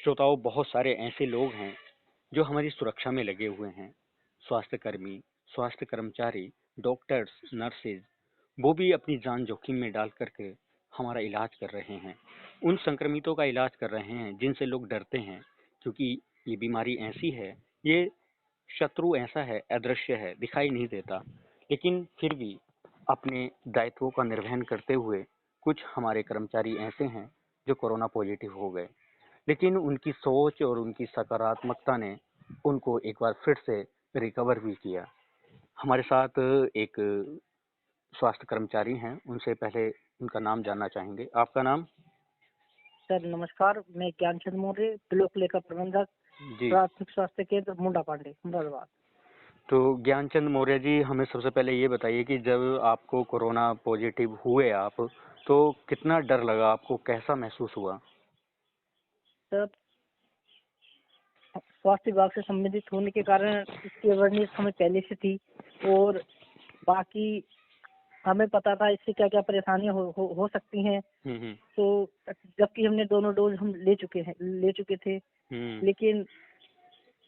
श्रोताओं, बहुत सारे ऐसे लोग हैं जो हमारी सुरक्षा में लगे हुए हैं। स्वास्थ्यकर्मी, स्वास्थ्य कर्मचारी, डॉक्टर्स, नर्सेज, वो भी अपनी जान जोखिम में डाल करके हमारा इलाज कर रहे हैं। उन संक्रमितों का इलाज कर रहे हैं जिनसे लोग डरते हैं, क्योंकि ये बीमारी ऐसी है, ये शत्रु ऐसा है, अदृश्य है, दिखाई नहीं देता। लेकिन फिर भी अपने दायित्वों का निर्वहन करते हुए कुछ हमारे कर्मचारी ऐसे हैं जो कोरोना पॉजिटिव हो गए, लेकिन उनकी सोच और उनकी सकारात्मकता ने उनको एक बार फिर से रिकवर भी किया। हमारे साथ एक स्वास्थ्य कर्मचारी हैं, उनसे पहले उनका नाम जानना चाहेंगे। आपका नाम? सर नमस्कार, मैं ज्ञानचंद मौर्य, ब्लॉक लेखा प्रबंधक, जी। प्राथमिक स्वास्थ्य केंद्र मुंडा पांडे, मुरादाबाद। तो ज्ञानचंद मौर्य जी, हमें सबसे पहले ये बताइए कि जब आपको कोरोना पॉजिटिव हुए आप, तो कितना डर लगा आपको, कैसा महसूस हुआ? सर स्वास्थ्य विभाग से संबंधित होने के कारण इसकी अवेयरनेस हमें पहले से थी और बाकी हमें पता था इससे क्या क्या परेशानियां हो सकती हैं। तो जबकि हमने दोनों डोज हम ले चुके थे, लेकिन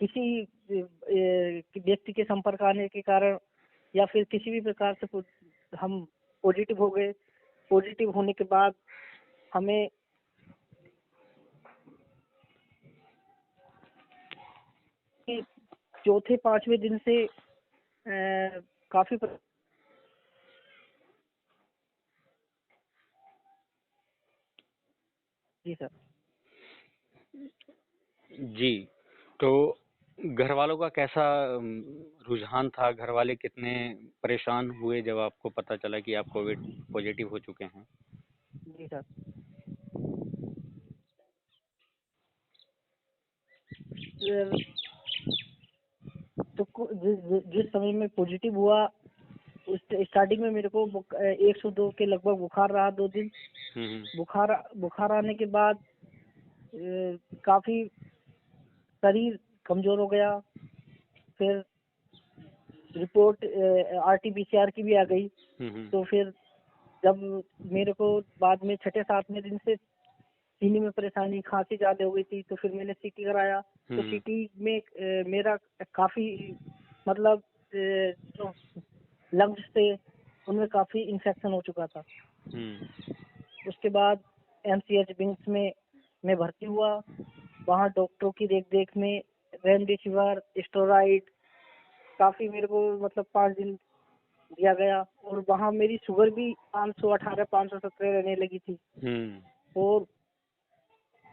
किसी व्यक्ति के संपर्क आने के कारण या फिर किसी भी प्रकार से हम पॉजिटिव हो गए। पॉजिटिव होने के बाद हमें चौथे पांचवें दिन से काफी जी सर। जी, तो घर वालों का कैसा रुझान था? घर वाले कितने परेशान हुए जब आपको पता चला कि आप कोविड पॉजिटिव हो चुके हैं? जी सर, तो जिस समय में पॉजिटिव हुआ उस स्टार्टिंग में मेरे को 102 के लगभग बुखार रहा 2 दिन। बुखार आने के बाद काफी शरीर कमजोर हो गया। फिर रिपोर्ट RT-PCR की भी आ गई। तो फिर जब मेरे को बाद में छठे सातवें दिन से सीने में परेशानी, खांसी ज्यादा हो गई थी, तो फिर मैंने सीटी कराया। तो सीटी में मेरा काफी मतलब जो लंग्स थे उनमें काफी इन्फेक्शन हो चुका था। उसके बाद MCH विंग्स में मैं भर्ती हुआ। वहाँ डॉक्टरों की देख में रेमडेसिविर, स्टेरॉइड काफी मेरे को मतलब 5 दिन दिया गया और वहाँ मेरी शुगर भी 518 517 रहने लगी थी। और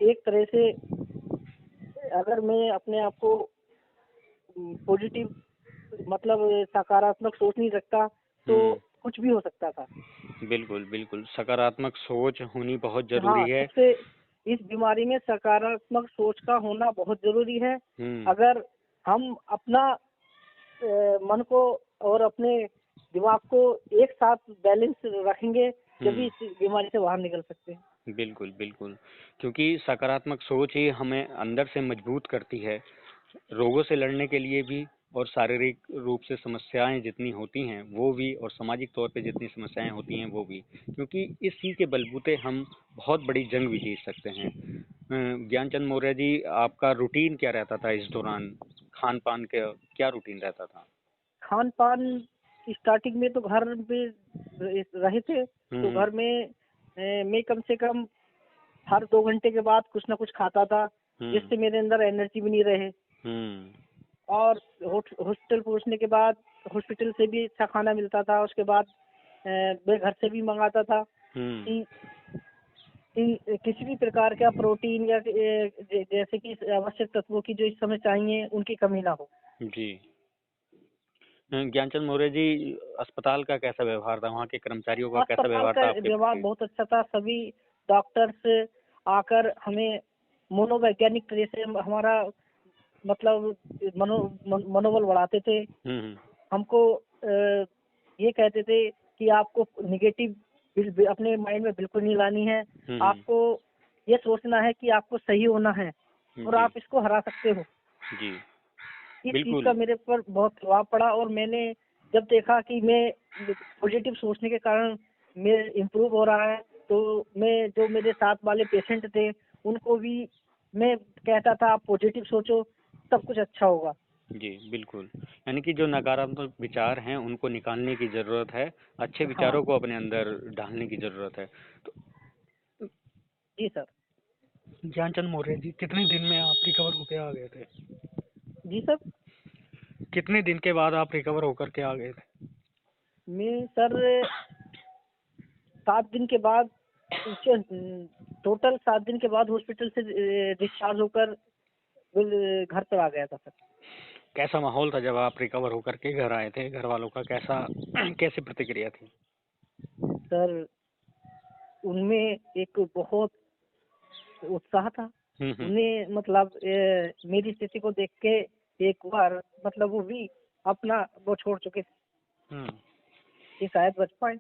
एक तरह से अगर मैं अपने आप को पॉजिटिव मतलब सकारात्मक सोच नहीं रखता तो कुछ भी हो सकता था। बिल्कुल बिल्कुल, सकारात्मक सोच होनी बहुत जरूरी है। सबसे इस बीमारी में सकारात्मक सोच का होना बहुत जरूरी है। अगर हम अपना मन को और अपने दिमाग को एक साथ बैलेंस रखेंगे तभी इस बीमारी से बाहर निकल सकते हैं। बिल्कुल बिल्कुल, क्योंकि सकारात्मक सोच ही हमें अंदर से मजबूत करती है, रोगों से लड़ने के लिए भी, और शारीरिक रूप से समस्याएं जितनी होती हैं वो भी, और सामाजिक तौर पे जितनी समस्याएं होती हैं वो भी, क्योंकि इसी के बलबूते हम बहुत बड़ी जंग भी जीत सकते हैं। ज्ञानचंद मौर्य जी, आपका रूटीन क्या रहता था इस दौरान? खान पान का क्या रूटीन रहता था? खान पान स्टार्टिंग में तो घर में रहे थे, तो घर में मैं कम से कम हर 2 घंटे के बाद कुछ ना कुछ खाता था, जिससे मेरे अंदर एनर्जी भी नहीं रहे। और हॉस्पिटल पहुंचने के बाद हॉस्पिटल से भी अच्छा खाना मिलता था। उसके बाद मैं घर से भी मंगाता था कि किसी भी प्रकार का प्रोटीन या जैसे कि आवश्यक तत्वों की जो इस समय चाहिए उनकी कमी ना हो। जी। ज्ञानचंद मौर्य जी, अस्पताल का कैसा व्यवहार था? वहाँ के कर्मचारियों का कैसा व्यवहार था? व्यवहार बहुत अच्छा था। सभी डॉक्टर्स आकर हमें मनोवैज्ञानिक तरह से हमारा मतलब मनोबल बढ़ाते थे। हमको ये कहते थे कि आपको नेगेटिव अपने माइंड में बिल्कुल नहीं लानी है। आपको ये सोचना है कि आपको सही होना है और आप इसको हरा सकते हो। जी, इस चीज का मेरे पर बहुत प्रभाव पड़ा और मैंने जब देखा कि मैं पॉजिटिव सोचने के कारण मैं इम्प्रूव हो रहा है, तो मैं जो मेरे साथ वाले पेशेंट थे उनको भी मैं कहता था आप पॉजिटिव सोचो, सब कुछ अच्छा होगा। जी, बिल्कुल। यानी कि जो नकारात्मक विचार हैं उनको निकालने की ज़रूरत है, अच्छे हाँ विचारों को अपने अंदर डालने की ज़रूरत है। तो जी सर। ज्ञानचंद मौर्य जी, कितने दिन में आप रिकवर होके आ गए थे? जी सर। कितने दिन के बाद आप रिकवर होकर के आ गए थे? मैं सर 7 दिन के बाद, टोटल 7 दिन के बाद हॉस्पिटल से डिस्चार्ज होकर घर पर आ गया था सर। कैसा माहौल था जब आप रिकवर होकर के घर आए थे? घर वालों का कैसा कैसी प्रतिक्रिया थी? सर उनमें एक बहुत उत्साह था। हुँ, हुँ। उन्हें मतलब मेरी स्थिति को देख के एक बार मतलब वो भी अपना वो छोड़ चुके थे हुँ। कि शायद बच पाए।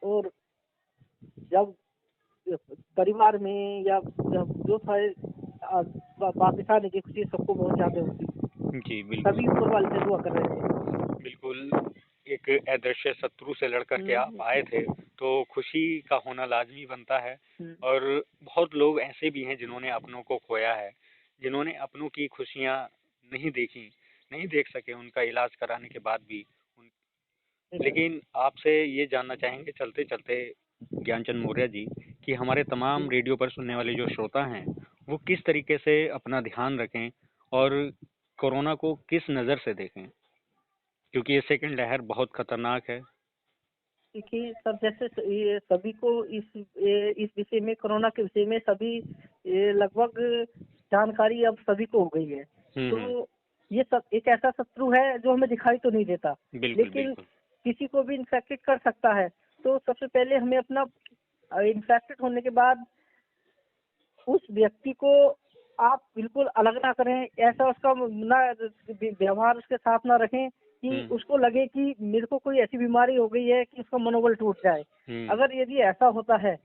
और जब परिवार में या जब जो था वापिस आने की खुशी सबको बहुत ज्यादा होती, जी, सभी बिल्कुल। ऊपर वाले से दुआ कर रहे थे। बिल्कुल, एक अदृश्य शत्रु से लड़ कर के आप हम्म, आए थे, तो खुशी का होना लाज़मी बनता है। हम्म, और बहुत लोग ऐसे भी हैं जिन्होंने अपनों को खोया है, जिन्होंने अपनों की खुशियाँ नहीं देखी, नहीं देख सके उनका इलाज कराने के बाद भी। उन लेकिन आपसे ये जानना चाहेंगे चलते-चलते ज्ञानचंद मौर्य जी, कि हमारे तमाम जी रेडियो पर सुनने वाले जो श्रोता हैं, वो किस तरीके से अपना ध्यान रखें और कोरोना को किस नज़र से देखें? क्योंकि ये सेकंड लहर बहुत खतरनाक है। देखिए सर, जैसे ये सभी को इस विषय में, कोरोना के विषय में सभी लगभग जानकारी अब सभी को हो गई है। हुँ, हुँ। तो ये सब एक ऐसा शत्रु है जो हमें दिखाई तो नहीं देता, बिल्कुल, लेकिन बिल्कुल। किसी को भी इन्फेक्टेड कर सकता है। तो सबसे पहले हमें अपना इन्फेक्टेड होने के बाद उस व्यक्ति को आप बिल्कुल अलग ना करें, ऐसा उसका ना व्यवहार उसके साथ ना रखें कि हुँ, उसको लगे कि मेरे को कोई ऐसी बीमारी हो गई है कि उसका मनोबल टूट जाए। हुँ, अगर यदि ऐसा होता है,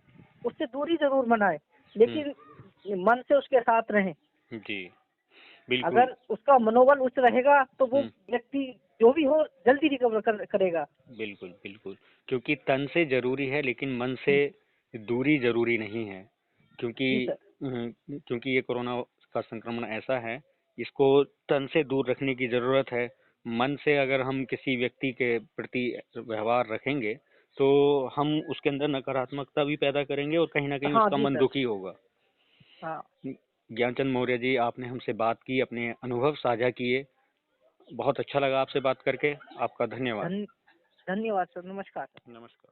उससे दूरी जरूर बनाए, हुँ। लेकिन मन से उसके साथ रहें। जी, बिल्कुल। अगर उसका मनोबल उच्च रहेगा तो वो हुँ, व्यक्ति जो भी हो जल्दी रिकवर करेगा। बिल्कुल, बिल्कुल। क्योंकि तन से ज़रूरी है लेकिन मन से हम्म, दूरी ज़रूरी नहीं है। क्योंकि जी सर। क्योंकि ये कोरोना का संक्रमण ऐसा है, इसको तन से दूर रखने की ज़रूरत है। मन से अगर हम किसी व्यक्ति के प्रति व्यवहार रखेंगे, तो हम उसके अंदर नकारात्मकता भी पैदा करेंगे और कहीं न कहीं हाँ उसका जी मन सर। दुखी होगा। हाँ। ज्ञानचंद मौर्य जी, आपने हमसे बात की, अपने अनुभव साझा किए। बहुत अच्छा लगा आपसे बात करके। आपका धन्यवाद। धन धन्यवाद सर, नमस्कार। नमस्कार।